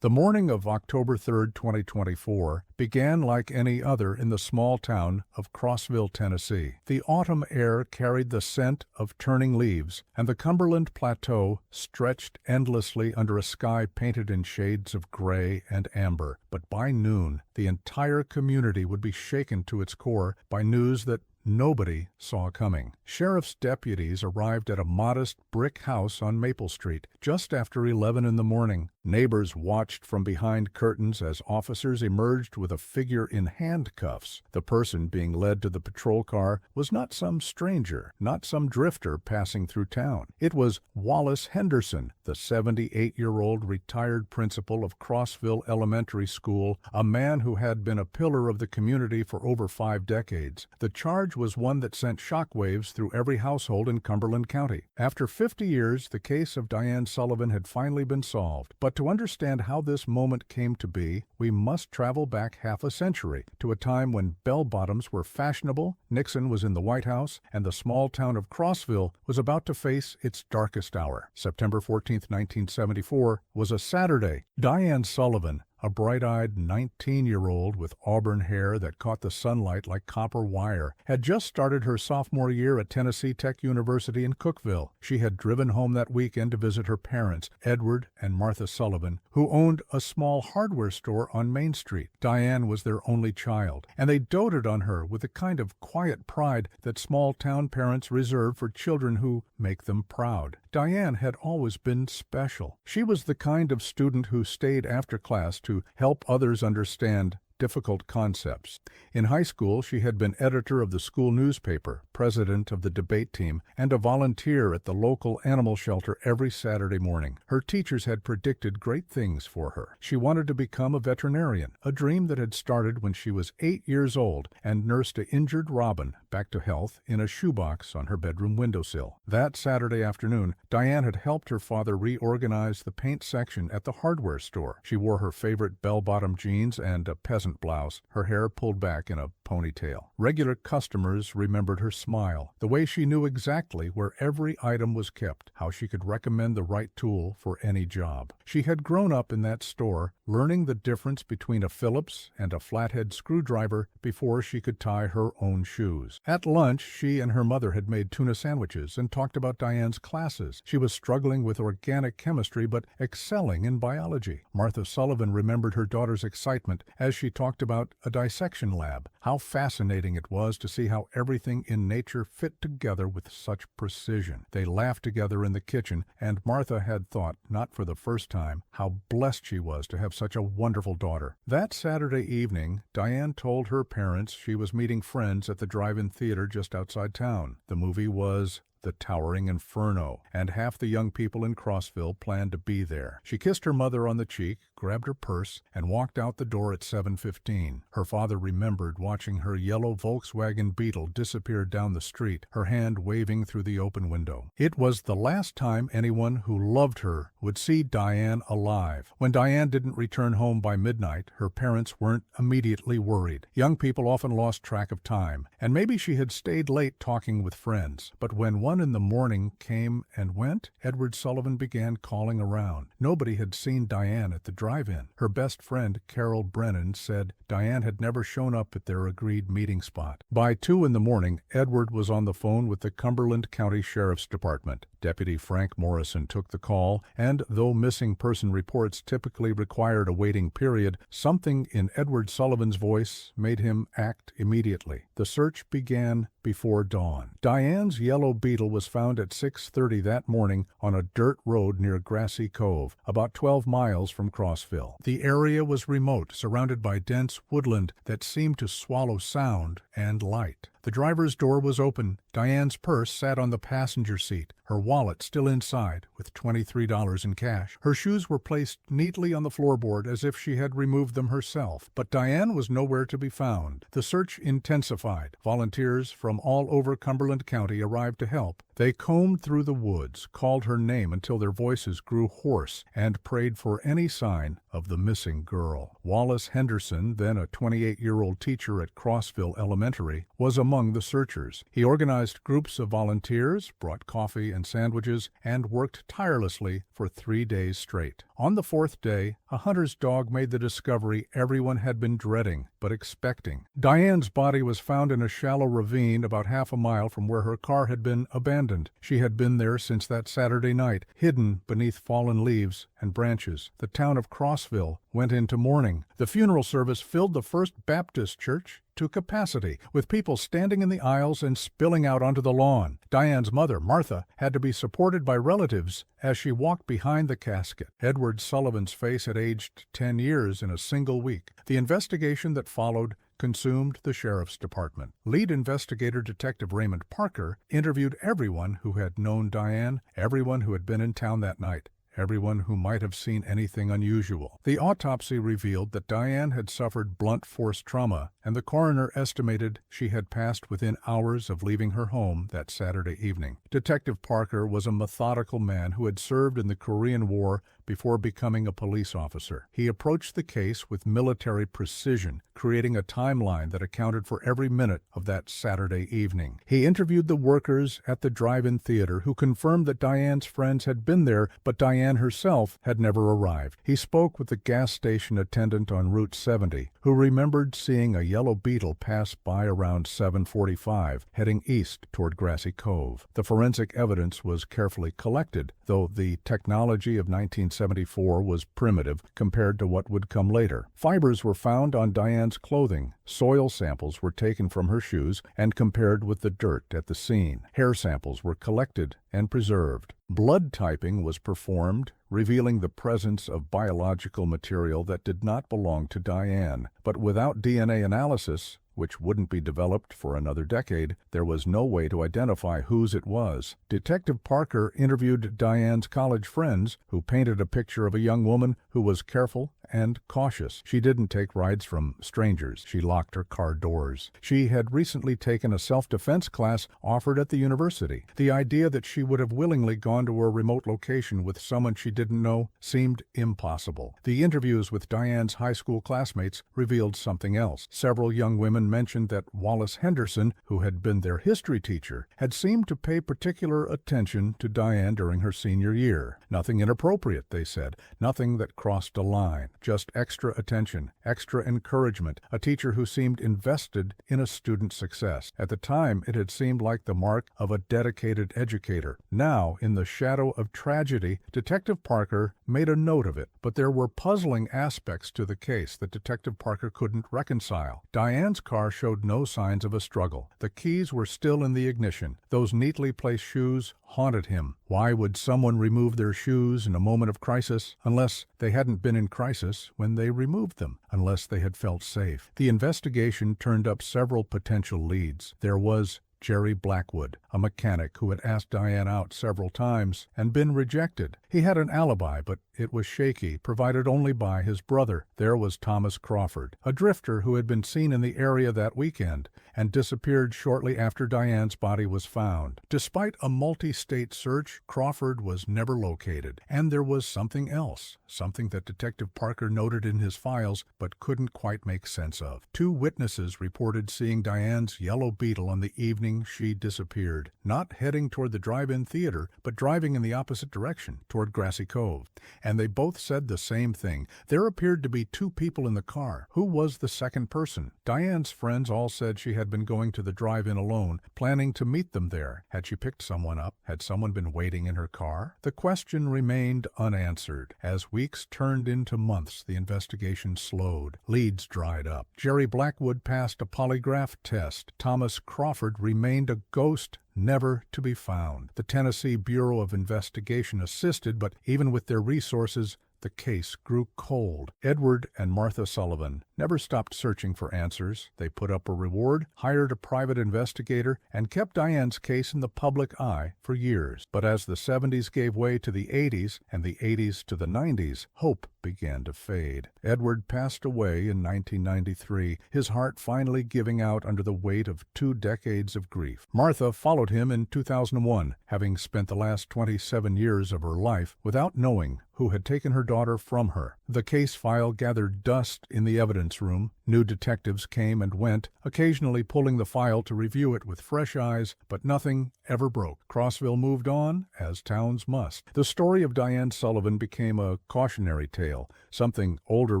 The morning of October 3, 2024, began like any other in the small town of Crossville, Tennessee. The autumn air carried the scent of turning leaves, and the Cumberland Plateau stretched endlessly under a sky painted in shades of gray and amber. But by noon, the entire community would be shaken to its core by news that nobody saw coming. Sheriff's deputies arrived at a modest brick house on Maple Street just after 11 in the morning. Neighbors watched from behind curtains as officers emerged with a figure in handcuffs. The person being led to the patrol car was not some stranger, not some drifter passing through town. It was Wallace Henderson, the 78-year-old retired principal of Crossville Elementary School, a man who had been a pillar of the community for over 5 decades. The charge was one that sent shockwaves through every household in Cumberland County. After 50 years, the case of Diane Sullivan had finally been solved. But to understand how this moment came to be, we must travel back half a century to a time when bell-bottoms were fashionable, Nixon was in the White House, and the small town of Crossville was about to face its darkest hour. September 14, 1974, was a Saturday. Diane Sullivan, a bright-eyed 19-year-old with auburn hair that caught the sunlight like copper wire, had just started her sophomore year at Tennessee Tech University in Cookeville. She had driven home that weekend to visit her parents, Edward and Martha Sullivan, who owned a small hardware store on Main Street. Diane was their only child, and they doted on her with the kind of quiet pride that small-town parents reserve for children who make them proud. Diane had always been special. She was the kind of student who stayed after class to help others understand difficult concepts. In high school, she had been editor of the school newspaper, president of the debate team, and a volunteer at the local animal shelter every Saturday morning. Her teachers had predicted great things for her. She wanted to become a veterinarian, a dream that had started when she was 8 years old and nursed an injured robin back to health in a shoebox on her bedroom windowsill. That Saturday afternoon, Diane had helped her father reorganize the paint section at the hardware store. She wore her favorite bell-bottom jeans and a peasant blouse, her hair pulled back in a ponytail. Regular customers remembered her smile, the way she knew exactly where every item was kept, how she could recommend the right tool for any job. She had grown up in that store, learning the difference between a Phillips and a flathead screwdriver before she could tie her own shoes. At lunch, she and her mother had made tuna sandwiches and talked about Diane's classes. She was struggling with organic chemistry but excelling in biology. Martha Sullivan remembered her daughter's excitement as she talked about a dissection lab, how fascinating it was to see how everything in nature fit together with such precision. They laughed together in the kitchen, and Martha had thought, not for the first time, how blessed she was to have such a wonderful daughter. That Saturday evening, Diane told her parents she was meeting friends at the drive-in theater just outside town. The movie was The Towering Inferno, and half the young people in Crossville planned to be there. She kissed her mother on the cheek, grabbed her purse, and walked out the door at 7:15. Her father remembered watching her yellow Volkswagen Beetle disappear down the street, her hand waving through the open window. It was the last time anyone who loved her would see Diane alive. When Diane didn't return home by midnight, her parents weren't immediately worried. Young people often lost track of time, and maybe she had stayed late talking with friends. But when 1 in the morning came and went, Edward Sullivan began calling around. Nobody had seen Diane at the drive-in. Her best friend, Carol Brennan, said Diane had never shown up at their agreed meeting spot. By 2 in the morning, Edward was on the phone with the Cumberland County Sheriff's Department. Deputy Frank Morrison took the call, and though missing person reports typically required a waiting period, something in Edward Sullivan's voice made him act immediately. The search began before dawn. Diane's yellow Beetle was found at 6:30 that morning on a dirt road near Grassy Cove, about 12 miles from Crossville. The area was remote, surrounded by dense woodland that seemed to swallow sound and light. The driver's door was open. Diane's purse sat on the passenger seat, her wallet still inside, with $23 in cash. Her shoes were placed neatly on the floorboard as if she had removed them herself. But Diane was nowhere to be found. The search intensified. Volunteers from all over Cumberland County arrived to help. They combed through the woods, called her name until their voices grew hoarse, and prayed for any sign of the missing girl. Wallace Henderson, then a 28-year-old teacher at Crossville Elementary, was among the searchers. He organized groups of volunteers, brought coffee and sandwiches, and worked tirelessly for 3 days straight. On the fourth day, a hunter's dog made the discovery everyone had been dreading but expecting. Diane's body was found in a shallow ravine about half a mile from where her car had been abandoned. She had been there since that Saturday night, hidden beneath fallen leaves and branches. The town of Crossville went into mourning. The funeral service filled the First Baptist Church to capacity, with people standing in the aisles and spilling out onto the lawn. Diane's mother, Martha, had to be supported by relatives as she walked behind the casket. Edward Sullivan's face had aged 10 years in a single week. The investigation that followed consumed the sheriff's department. Lead investigator Detective Raymond Parker interviewed everyone who had known Diane, everyone who had been in town that night, everyone who might have seen anything unusual. The autopsy revealed that Diane had suffered blunt force trauma, and the coroner estimated she had passed within hours of leaving her home that Saturday evening. Detective Parker was a methodical man who had served in the Korean War before becoming a police officer. He approached the case with military precision, creating a timeline that accounted for every minute of that Saturday evening. He interviewed the workers at the drive-in theater who confirmed that Diane's friends had been there, but Diane herself had never arrived. He spoke with the gas station attendant on Route 70, who remembered seeing a yellow Beetle pass by around 7:45, heading east toward Grassy Cove. The forensic evidence was carefully collected, though the technology of 1974 was primitive compared to what would come later. Fibers were found on Diane's clothing. Soil samples were taken from her shoes and compared with the dirt at the scene. Hair samples were collected and preserved. Blood typing was performed, revealing the presence of biological material that did not belong to Diane. But without DNA analysis, which wouldn't be developed for another decade, there was no way to identify whose it was. Detective Parker interviewed Diane's college friends, who painted a picture of a young woman who was careful and cautious. She didn't take rides from strangers. She locked her car doors. She had recently taken a self-defense class offered at the university. The idea that she would have willingly gone to a remote location with someone she didn't know seemed impossible. The interviews with Diane's high school classmates revealed something else. Several young women mentioned that Wallace Henderson, who had been their history teacher, had seemed to pay particular attention to Diane during her senior year. Nothing inappropriate, they said, nothing that crossed a line. Just extra attention, extra encouragement, a teacher who seemed invested in a student's success. At the time, it had seemed like the mark of a dedicated educator. Now, in the shadow of tragedy, Detective Parker made a note of it, but there were puzzling aspects to the case that Detective Parker couldn't reconcile. Diane's car showed no signs of a struggle. The keys were still in the ignition. Those neatly placed shoes haunted him. Why would someone remove their shoes in a moment of crisis unless they hadn't been in crisis when they removed them, unless they had felt safe? The investigation turned up several potential leads. There was Jerry Blackwood, a mechanic who had asked Diane out several times and been rejected. He had an alibi, but it was shaky, provided only by his brother. There was Thomas Crawford, a drifter who had been seen in the area that weekend and disappeared shortly after Diane's body was found. Despite a multi-state search, Crawford was never located. And there was something else, something that Detective Parker noted in his files but couldn't quite make sense of. 2 witnesses reported seeing Diane's yellow Beetle on the evening she disappeared, not heading toward the drive-in theater, but driving in the opposite direction, toward Grassy Cove. And they both said the same thing. There appeared to be 2 people in the car. Who was the second person? Diane's friends all said she had been going to the drive-in alone, planning to meet them there. Had she picked someone up? Had someone been waiting in her car? The question remained unanswered. As weeks turned into months, the investigation slowed. Leads dried up. Jerry Blackwood passed a polygraph test. Thomas Crawford remained a ghost, never to be found. The Tennessee Bureau of Investigation assisted, but even with their resources, the case grew cold. Edward and Martha Sullivan never stopped searching for answers. They put up a reward, hired a private investigator, and kept Diane's case in the public eye for years. But as the 70s gave way to the 80s and the 80s to the 90s, hope began to fade. Edward passed away in 1993, his heart finally giving out under the weight of 2 decades of grief. Martha followed him in 2001, having spent the last 27 years of her life without knowing who had taken her daughter from her. The case file gathered dust in the evidence room. New detectives came and went, occasionally pulling the file to review it with fresh eyes, but nothing ever broke. Crossville moved on, as towns must. The story of Diane Sullivan became a cautionary tale, something older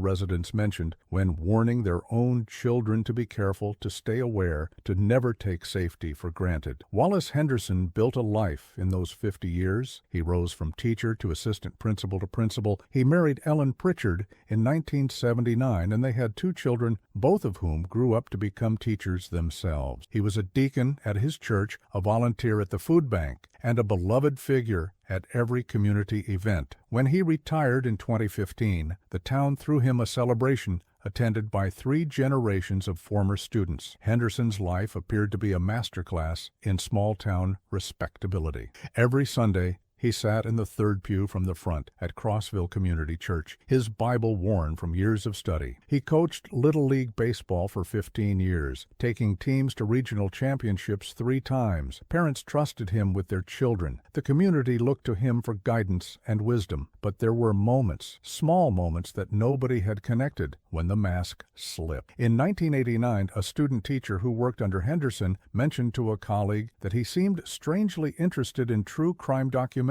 residents mentioned when warning their own children to be careful, to stay aware, to never take safety for granted. Wallace Henderson built a life in those 50 years. He rose from teacher to assistant principal to principal. He married Ellen Pritchard in 1979, and they had 2 children, both of whom grew up to become teachers themselves. He was a deacon at his church, a volunteer at the food bank, and a beloved figure at every community event. When he retired in 2015, the town threw him a celebration attended by 3 generations of former students. Henderson's life appeared to be a masterclass in small-town respectability. Every Sunday, he sat in the 3rd pew from the front at Crossville Community Church, his Bible worn from years of study. He coached Little League Baseball for 15 years, taking teams to regional championships 3 times. Parents trusted him with their children. The community looked to him for guidance and wisdom. But there were moments, small moments, that nobody had connected when the mask slipped. In 1989, a student teacher who worked under Henderson mentioned to a colleague that he seemed strangely interested in true crime documentaries.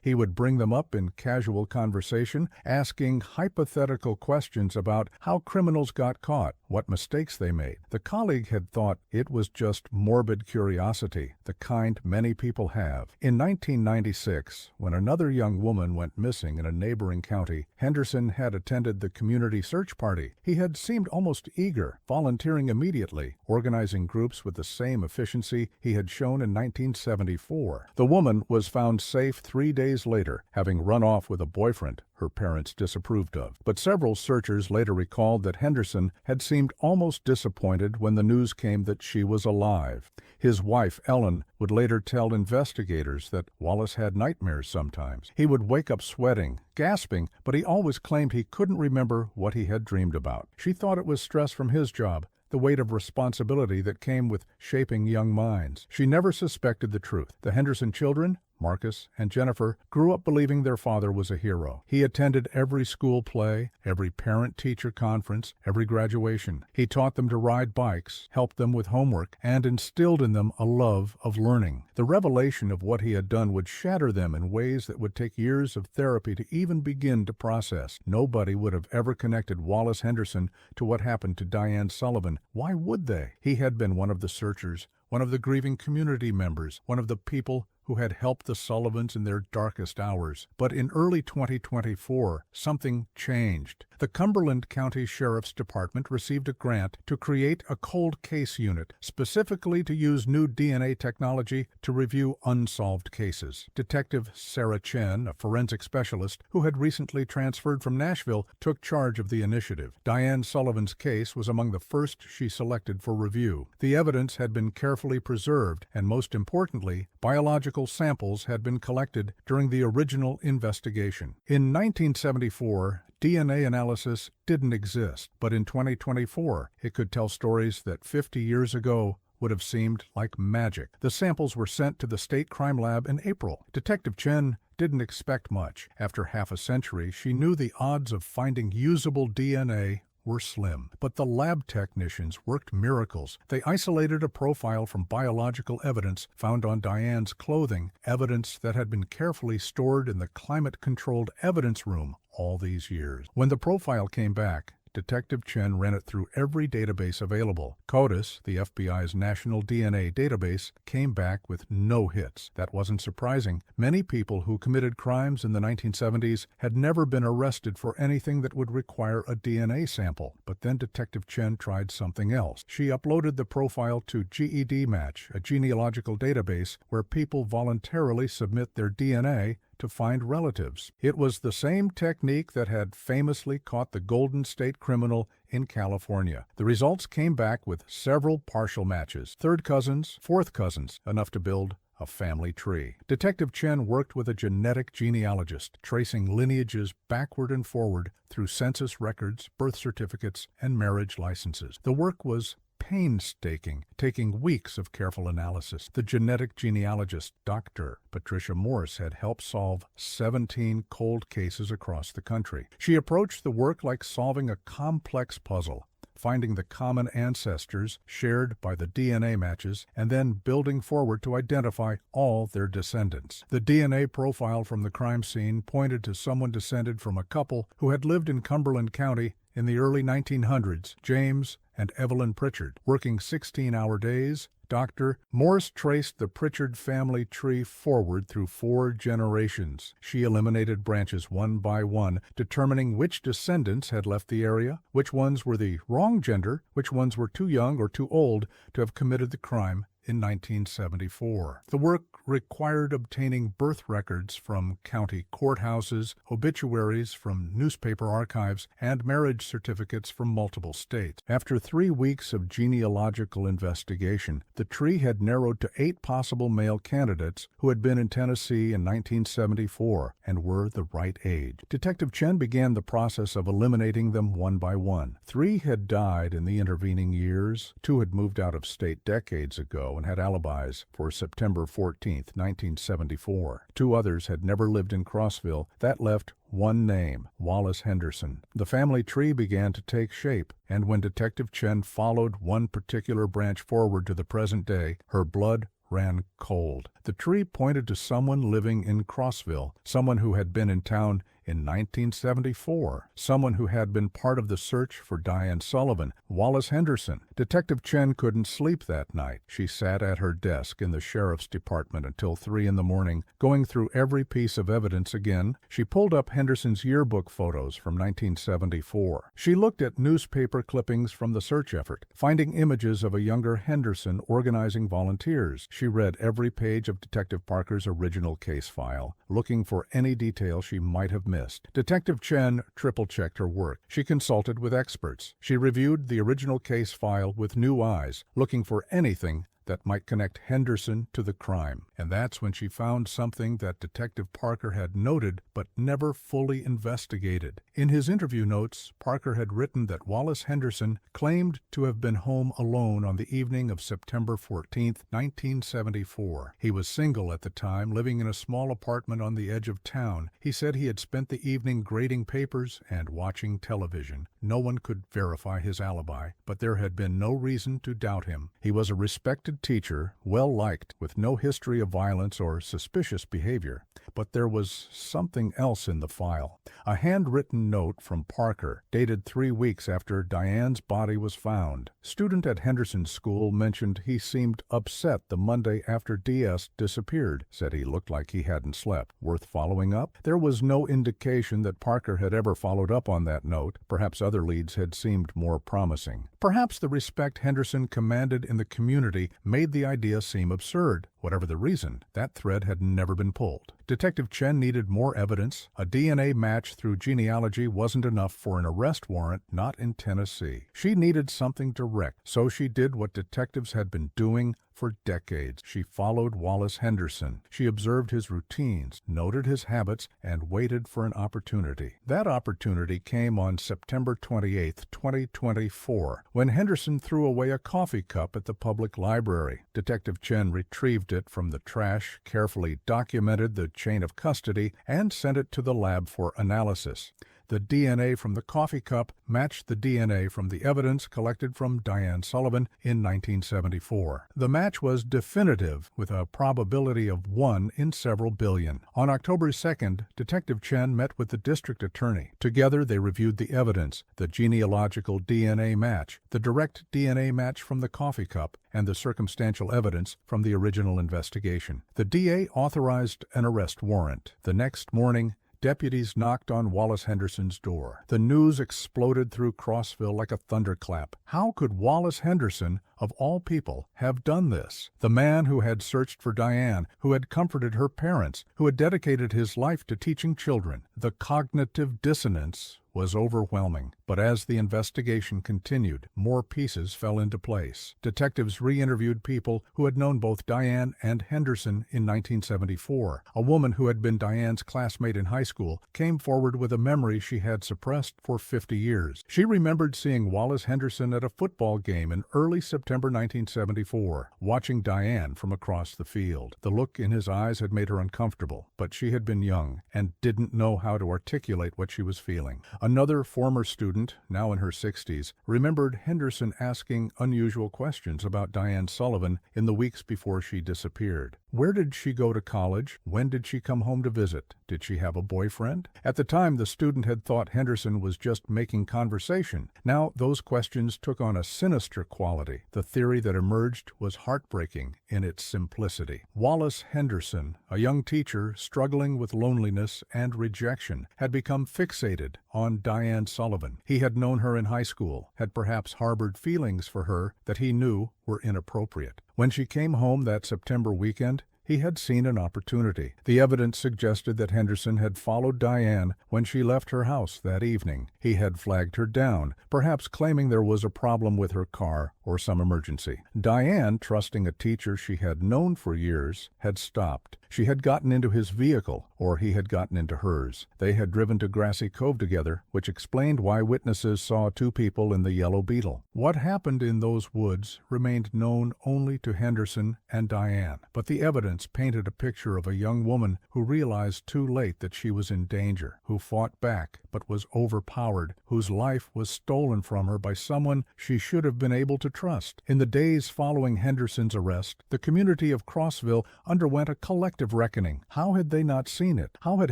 He would bring them up in casual conversation, asking hypothetical questions about how criminals got caught, what mistakes they made. The colleague had thought it was just morbid curiosity, the kind many people have. In 1996, when another young woman went missing in a neighboring county, Henderson had attended the community search party. He had seemed almost eager, volunteering immediately, organizing groups with the same efficiency he had shown in 1974. The woman was found safe 3 days later, having run off with a boyfriend her parents disapproved of. But several searchers later recalled that Henderson had seemed almost disappointed when the news came that she was alive. His wife, Ellen, would later tell investigators that Wallace had nightmares sometimes. He would wake up sweating, gasping, but he always claimed he couldn't remember what he had dreamed about. She thought it was stress from his job, the weight of responsibility that came with shaping young minds. She never suspected the truth. The Henderson children, Marcus and Jennifer, grew up believing their father was a hero. He attended every school play, every parent-teacher conference, every graduation. He taught them to ride bikes, helped them with homework, and instilled in them a love of learning. The revelation of what he had done would shatter them in ways that would take years of therapy to even begin to process. Nobody would have ever connected Wallace Henderson to what happened to Diane Sullivan. Why would they? He had been one of the searchers, one of the grieving community members, one of the people who had helped the Sullivans in their darkest hours. But in early 2024, something changed. The Cumberland County Sheriff's Department received a grant to create a cold case unit, specifically to use new DNA technology to review unsolved cases. Detective Sarah Chen, a forensic specialist who had recently transferred from Nashville, took charge of the initiative. Diane Sullivan's case was among the first she selected for review. The evidence had been carefully preserved, and most importantly, biological samples had been collected during the original investigation. In 1974, DNA analysis didn't exist, but in 2024, it could tell stories that 50 years ago would have seemed like magic. The samples were sent to the state crime lab in April. Detective Chen didn't expect much. After half a century, she knew the odds of finding usable DNA were slim. But the lab technicians worked miracles. They isolated a profile from biological evidence found on Diane's clothing, evidence that had been carefully stored in the climate-controlled evidence room all these years. When the profile came back, Detective Chen ran it through every database available. CODIS, the FBI's national DNA database, came back with no hits. That wasn't surprising. Many people who committed crimes in the 1970s had never been arrested for anything that would require a DNA sample. But then Detective Chen tried something else. She uploaded the profile to GED Match, a genealogical database where people voluntarily submit their DNA to find relatives. It was the same technique that had famously caught the Golden State criminal in California. The results came back with several partial matches, third cousins, fourth cousins, enough to build a family tree. Detective Chen worked with a genetic genealogist, tracing lineages backward and forward through census records, birth certificates, and marriage licenses. The work was painstaking, taking weeks of careful analysis. The genetic genealogist, Dr. Patricia Morse, had helped solve 17 cold cases across the country. She approached the work like solving a complex puzzle, finding the common ancestors shared by the DNA matches, and then building forward to identify all their descendants. The DNA profile from the crime scene pointed to someone descended from a couple who had lived in Cumberland County in the early 1900s, James and Evelyn Pritchard. Working 16-hour days, Dr. Morse traced the Pritchard family tree forward through 4 generations. She eliminated branches one by one, determining which descendants had left the area, which ones were the wrong gender, which ones were too young or too old to have committed the crime in 1974. The work required obtaining birth records from county courthouses, obituaries from newspaper archives, and marriage certificates from multiple states. After 3 weeks of genealogical investigation, the tree had narrowed to 8 possible male candidates who had been in Tennessee in 1974 and were the right age. Detective Chen began the process of eliminating them one by one. 3 had died in the intervening years. 2 had moved out of state decades ago and had alibis for September 14, 1974. 2 others had never lived in Crossville. That left one name, Wallace Henderson. The family tree began to take shape, and when Detective Chen followed one particular branch forward to the present day, her blood ran cold. The tree pointed to someone living in Crossville, someone who had been in town in 1974, someone who had been part of the search for Diane Sullivan, Wallace Henderson. Detective Chen couldn't sleep that night. She sat at her desk in the sheriff's department until 3 in the morning, going through every piece of evidence again. She pulled up Henderson's yearbook photos from 1974. She looked at newspaper clippings from the search effort, finding images of a younger Henderson organizing volunteers. She read every page of Detective Parker's original case file, looking for any detail she might have missed. Detective Chen triple-checked her work. She consulted with experts. She reviewed the original case file with new eyes, looking for anything that might connect Henderson to the crime. And that's when she found something that Detective Parker had noted but never fully investigated. In his interview notes, Parker had written that Wallace Henderson claimed to have been home alone on the evening of September 14, 1974. He was single at the time, living in a small apartment on the edge of town. He said he had spent the evening grading papers and watching television. No one could verify his alibi, but there had been no reason to doubt him. He was a respected teacher, well-liked, with no history of violence or suspicious behavior. But there was something else in the file. A handwritten note from Parker, dated 3 weeks after Diane's body was found. Student at Henderson's school mentioned he seemed upset the Monday after DS disappeared, said he looked like he hadn't slept. Worth following up? There was no indication that Parker had ever followed up on that note. Perhaps other leads had seemed more promising. Perhaps the respect Henderson commanded in the community made the idea seem absurd. Whatever the reason, that thread had never been pulled. Detective Chen needed more evidence. A DNA match through genealogy wasn't enough for an arrest warrant, not in Tennessee. She needed something direct, so she did what detectives had been doing for decades. She followed Wallace Henderson. She observed his routines, noted his habits, and waited for an opportunity. That opportunity came on September 28, 2024, when Henderson threw away a coffee cup at the public library. Detective Chen retrieved it from the trash, carefully documented the chain of custody, and sent it to the lab for analysis. The DNA from the coffee cup matched the DNA from the evidence collected from Diane Sullivan in 1974. The match was definitive, with a probability of 1 in several billion. On October 2nd, Detective Chen met with the district attorney. Together, they reviewed the evidence, the genealogical DNA match, the direct DNA match from the coffee cup, and the circumstantial evidence from the original investigation. The DA authorized an arrest warrant. The next morning, deputies knocked on Wallace Henderson's door. The news exploded through Crossville like a thunderclap. How could Wallace Henderson, of all people, have done this? The man who had searched for Diane, who had comforted her parents, who had dedicated his life to teaching children. The cognitive dissonance was overwhelming, but as the investigation continued, more pieces fell into place. Detectives re-interviewed people who had known both Diane and Henderson in 1974. A woman who had been Diane's classmate in high school came forward with a memory she had suppressed for 50 years. She remembered seeing Wallace Henderson at a football game in early September 1974, watching Diane from across the field. The look in his eyes had made her uncomfortable, but she had been young and didn't know how to articulate what she was feeling. Another former student, now in her 60s, remembered Henderson asking unusual questions about Diane Sullivan in the weeks before she disappeared. Where did she go to college? When did she come home to visit? Did she have a boyfriend? At the time, the student had thought Henderson was just making conversation. Now, those questions took on a sinister quality. The theory that emerged was heartbreaking in its simplicity. Wallace Henderson, a young teacher struggling with loneliness and rejection, had become fixated on Diane Sullivan. He had known her in high school, had perhaps harbored feelings for her that he knew were inappropriate. When she came home that September weekend, he had seen an opportunity. The evidence suggested that Henderson had followed Diane when she left her house that evening. He had flagged her down, perhaps claiming there was a problem with her car or some emergency. Diane, trusting a teacher she had known for years, had stopped. She had gotten into his vehicle, or he had gotten into hers. They had driven to Grassy Cove together, which explained why witnesses saw two people in the yellow Beetle. What happened in those woods remained known only to Henderson and Diane, but the evidence painted a picture of a young woman who realized too late that she was in danger, who fought back but was overpowered, whose life was stolen from her by someone she should have been able to trust. In the days following Henderson's arrest, the community of Crossville underwent a collective reckoning. How had they not seen it? How had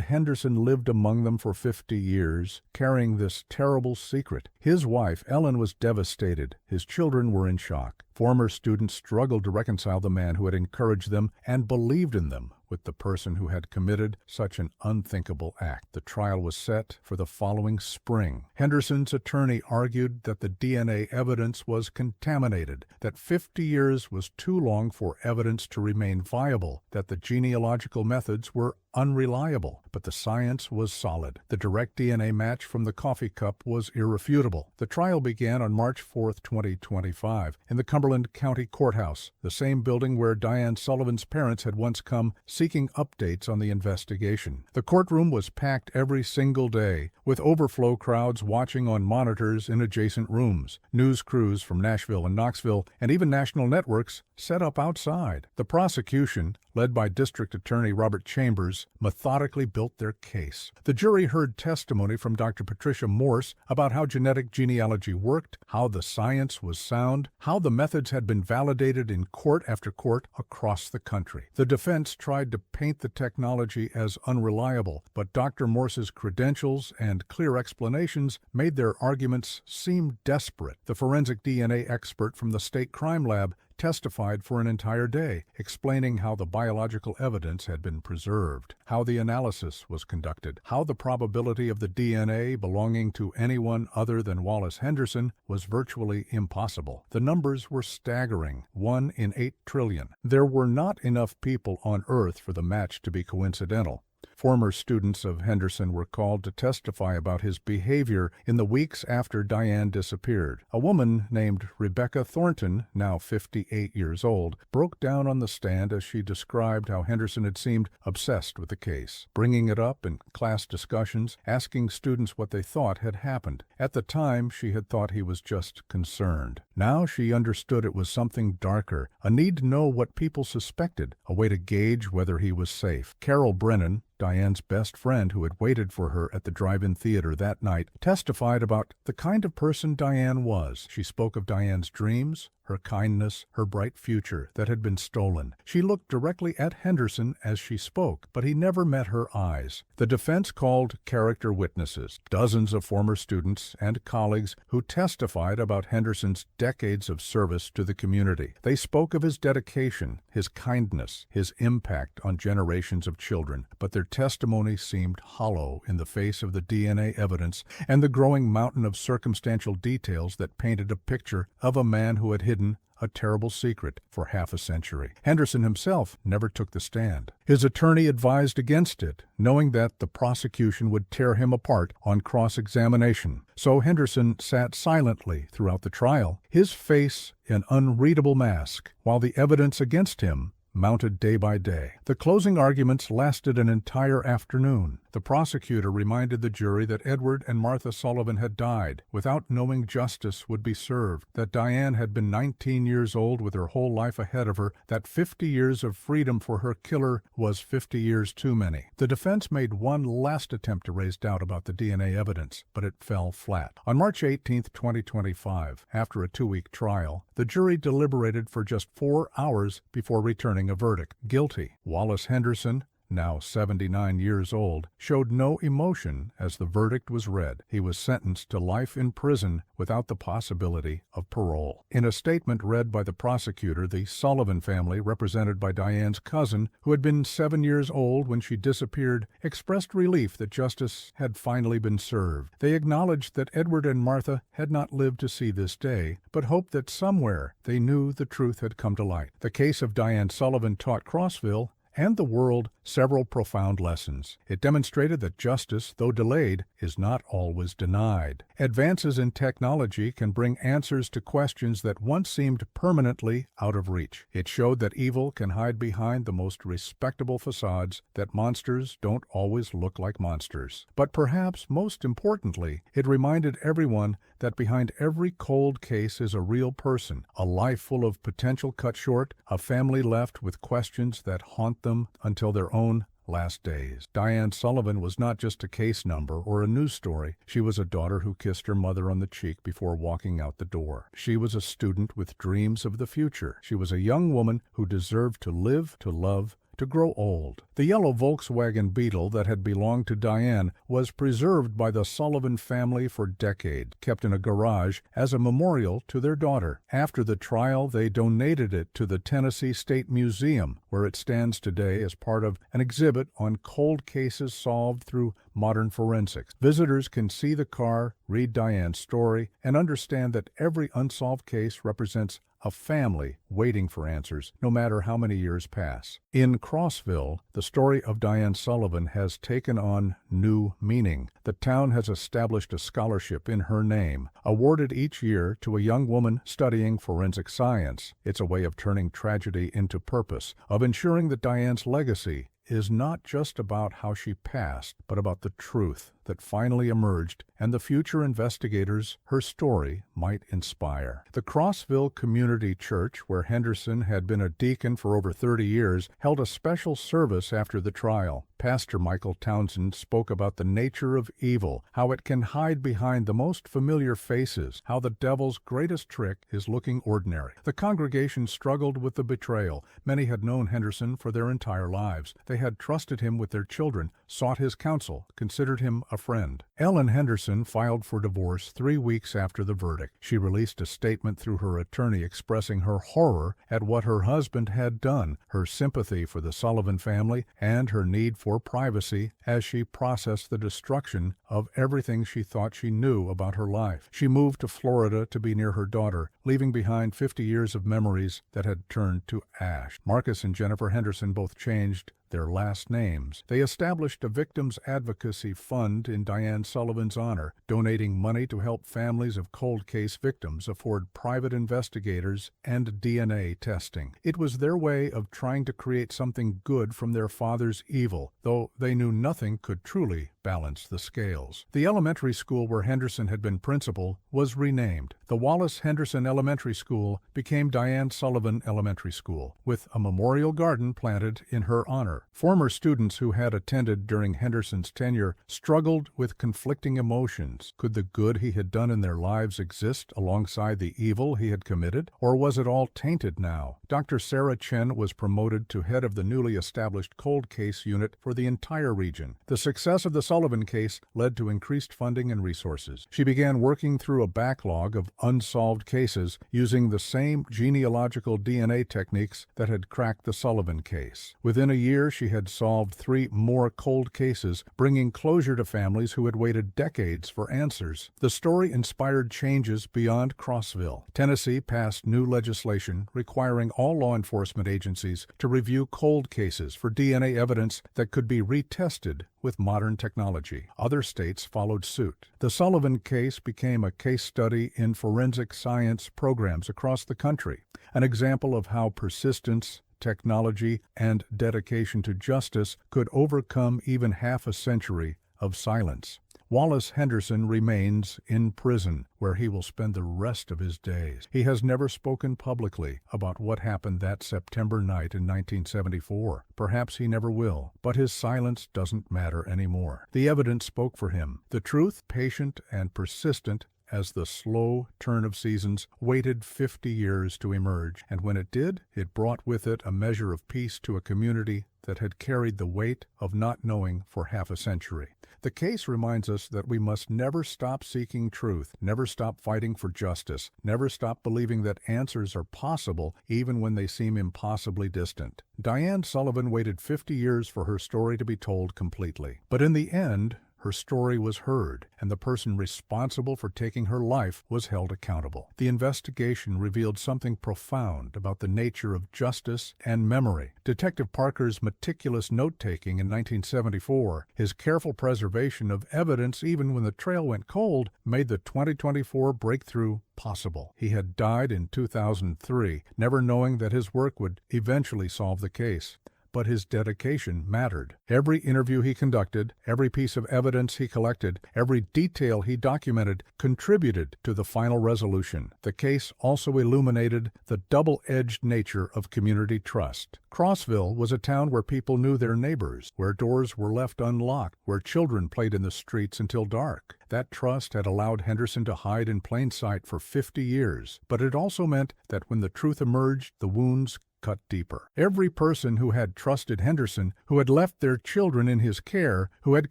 Henderson lived among them for 50 years, carrying this terrible secret? His wife, Ellen, was devastated. His children were in shock. Former students struggled to reconcile the man who had encouraged them and believed in them with the person who had committed such an unthinkable act. The trial was set for the following spring. Henderson's attorney argued that the DNA evidence was contaminated, that 50 years was too long for evidence to remain viable, that the genealogical methods were unreliable, but the science was solid. The direct DNA match from the coffee cup was irrefutable. The trial began on March 4, 2025, in the Cumberland County Courthouse, the same building where Diane Sullivan's parents had once come seeking updates on the investigation. The courtroom was packed every single day, with overflow crowds watching on monitors in adjacent rooms. News crews from Nashville and Knoxville, and even national networks, set up outside. The prosecution, led by District Attorney Robert Chambers, methodically built their case. The jury heard testimony from Dr. Patricia Morse about how genetic genealogy worked, how the science was sound, how the methods had been validated in court after court across the country. The defense tried to paint the technology as unreliable, but Dr. Morse's credentials and clear explanations made their arguments seem desperate. The forensic DNA expert from the state crime lab testified for an entire day, explaining how the biological evidence had been preserved, how the analysis was conducted, how the probability of the DNA belonging to anyone other than Wallace Henderson was virtually impossible. The numbers were staggering, 1 in 8 trillion. There were not enough people on Earth for the match to be coincidental. Former students of Henderson were called to testify about his behavior in the weeks after Diane disappeared. A woman named Rebecca Thornton, now 58 years old, broke down on the stand as she described how Henderson had seemed obsessed with the case, bringing it up in class discussions, asking students what they thought had happened. At the time, she had thought he was just concerned. Now she understood it was something darker, a need to know what people suspected, a way to gauge whether he was safe. Carol Brennan, Diane's best friend who had waited for her at the drive-in theater that night, testified about the kind of person Diane was. She spoke of Diane's dreams, her kindness, her bright future that had been stolen. She looked directly at Henderson as she spoke, but he never met her eyes. The defense called character witnesses, dozens of former students and colleagues who testified about Henderson's decades of service to the community. They spoke of his dedication, his kindness, his impact on generations of children, but their testimony seemed hollow in the face of the DNA evidence and the growing mountain of circumstantial details that painted a picture of a man who had hidden a terrible secret for half a century. Henderson himself never took the stand. His attorney advised against it, knowing that the prosecution would tear him apart on cross-examination. So Henderson sat silently throughout the trial, his face an unreadable mask, while the evidence against him mounted day by day. The closing arguments lasted an entire afternoon. The prosecutor reminded the jury that Edward and Martha Sullivan had died without knowing justice would be served, that Diane had been 19 years old with her whole life ahead of her, that 50 years of freedom for her killer was 50 years too many. The defense made one last attempt to raise doubt about the DNA evidence, but it fell flat. On March 18, 2025, after a 2-week trial, the jury deliberated for just 4 hours before returning a verdict: guilty. Wallace Henderson, now 79 years old, showed no emotion as the verdict was read. He was sentenced to life in prison without the possibility of parole. In a statement read by the prosecutor, the Sullivan family, represented by Diane's cousin, who had been 7 years old when she disappeared, expressed relief that justice had finally been served. They acknowledged that Edward and Martha had not lived to see this day, but hoped that somewhere they knew the truth had come to light. The case of Diane Sullivan taught Crossville and the world several profound lessons. It demonstrated that justice, though delayed, is not always denied. Advances in technology can bring answers to questions that once seemed permanently out of reach. It showed that evil can hide behind the most respectable facades, that monsters don't always look like monsters. But perhaps most importantly, it reminded everyone that behind every cold case is a real person, a life full of potential cut short, a family left with questions that haunt them until their own last days. Diane Sullivan was not just a case number or a news story. She was a daughter who kissed her mother on the cheek before walking out the door. She was a student with dreams of the future. She was a young woman who deserved to live, to love, to grow old. The yellow Volkswagen Beetle that had belonged to Diane was preserved by the Sullivan family for decades, kept in a garage as a memorial to their daughter. After the trial, they donated it to the Tennessee State Museum, where it stands today as part of an exhibit on cold cases solved through modern forensics. Visitors can see the car, read Diane's story, and understand that every unsolved case represents a family waiting for answers, no matter how many years pass. In Crossville, the story of Diane Sullivan has taken on new meaning. The town has established a scholarship in her name, awarded each year to a young woman studying forensic science. It's a way of turning tragedy into purpose, of ensuring that Diane's legacy is not just about how she passed, but about the truth that finally emerged and the future investigators her story might inspire. The Crossville Community Church, where Henderson had been a deacon for over 30 years, held a special service after the trial. Pastor Michael Townsend spoke about the nature of evil, how it can hide behind the most familiar faces, how the devil's greatest trick is looking ordinary. The congregation struggled with the betrayal. Many had known Henderson for their entire lives. They had trusted him with their children, sought his counsel, considered him a friend. Ellen Henderson filed for divorce 3 weeks after the verdict. She released a statement through her attorney expressing her horror at what her husband had done, her sympathy for the Sullivan family, and her need for privacy as she processed the destruction of everything she thought she knew about her life. She moved to Florida to be near her daughter, leaving behind 50 years of memories that had turned to ash. Marcus and Jennifer Henderson both changed their last names. They established a victims advocacy fund in Diane Sullivan's honor, donating money to help families of cold case victims afford private investigators and DNA testing. It was their way of trying to create something good from their father's evil, though they knew nothing could truly balance the scales. The elementary school where Henderson had been principal was renamed. The Wallace Henderson Elementary School became Diane Sullivan Elementary School, with a memorial garden planted in her honor. Former students who had attended during Henderson's tenure struggled with conflicting emotions. Could the good he had done in their lives exist alongside the evil he had committed, or was it all tainted now? Dr. Sarah Chen was promoted to head of the newly established cold case unit for the entire region. The success of the Sullivan case led to increased funding and resources. She began working through a backlog of unsolved cases using the same genealogical DNA techniques that had cracked the Sullivan case. Within a year, year, she had solved 3 more cold cases, bringing closure to families who had waited decades for answers. The story inspired changes beyond Crossville. Tennessee passed new legislation requiring all law enforcement agencies to review cold cases for DNA evidence that could be retested with modern technology. Other states followed suit. The Sullivan case became a case study in forensic science programs across the country, an example of how persistence, technology, and dedication to justice could overcome even half a century of silence. Wallace Henderson remains in prison, where he will spend the rest of his days. He has never spoken publicly about what happened that September night in 1974. Perhaps he never will, but his silence doesn't matter anymore. The evidence spoke for him. The truth, patient and persistent as the slow turn of seasons, waited 50 years to emerge, and when it did, it brought with it a measure of peace to a community that had carried the weight of not knowing for half a century. The case reminds us that we must never stop seeking truth, never stop fighting for justice, never stop believing that answers are possible even when they seem impossibly distant. Diane Sullivan waited 50 years for her story to be told completely. But in the end, her story was heard, and the person responsible for taking her life was held accountable. The investigation revealed something profound about the nature of justice and memory. Detective Parker's meticulous note-taking in 1974, his careful preservation of evidence even when the trail went cold, made the 2024 breakthrough possible. He had died in 2003, never knowing that his work would eventually solve the case. But his dedication mattered. Every interview he conducted, every piece of evidence he collected, every detail he documented contributed to the final resolution. The case also illuminated the double-edged nature of community trust. Crossville was a town where people knew their neighbors, where doors were left unlocked, where children played in the streets until dark. That trust had allowed Henderson to hide in plain sight for 50 years, but it also meant that when the truth emerged, the wounds cut deeper. Every person who had trusted Henderson, who had left their children in his care, who had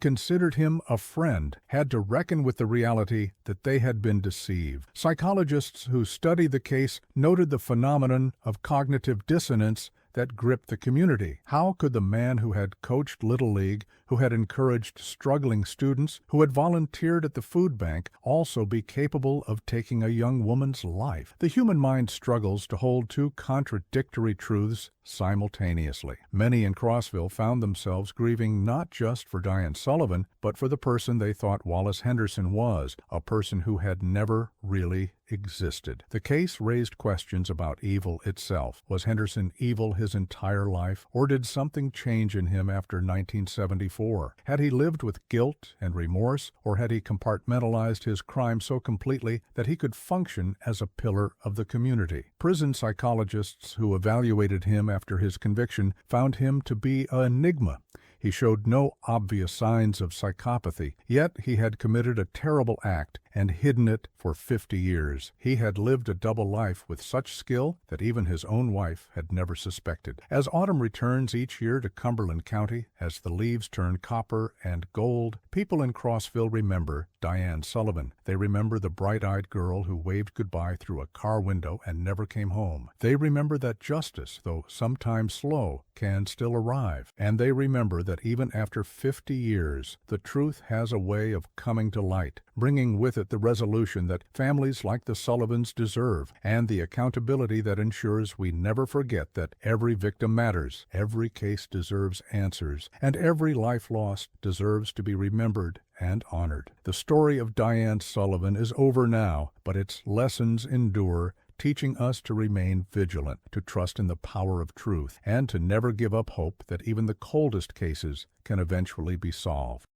considered him a friend, had to reckon with the reality that they had been deceived. Psychologists who study the case noted the phenomenon of cognitive dissonance that gripped the community. How could the man who had coached Little League, who had encouraged struggling students, who had volunteered at the food bank, also be capable of taking a young woman's life? The human mind struggles to hold two contradictory truths simultaneously. Many in Crossville found themselves grieving not just for Diane Sullivan, but for the person they thought Wallace Henderson was, a person who had never really existed. The case raised questions about evil itself. Was Henderson evil his entire life, or did something change in him after 1974? Had he lived with guilt and remorse, or had he compartmentalized his crime so completely that he could function as a pillar of the community? Prison psychologists who evaluated him after his conviction found him to be an enigma. He showed no obvious signs of psychopathy, yet he had committed a terrible act and hidden it for 50 years. He had lived a double life with such skill that even his own wife had never suspected. As autumn returns each year to Cumberland County, as the leaves turn copper and gold, people in Crossville remember Diane Sullivan. They remember the bright-eyed girl who waved goodbye through a car window and never came home. They remember that justice, though sometimes slow, can still arrive. And they remember that even after 50 years, the truth has a way of coming to light, bringing with it the resolution that families like the Sullivans deserve, and the accountability that ensures we never forget that every victim matters, every case deserves answers, and every life lost deserves to be remembered and honored. The story of Diane Sullivan is over now, but its lessons endure, teaching us to remain vigilant, to trust in the power of truth, and to never give up hope that even the coldest cases can eventually be solved.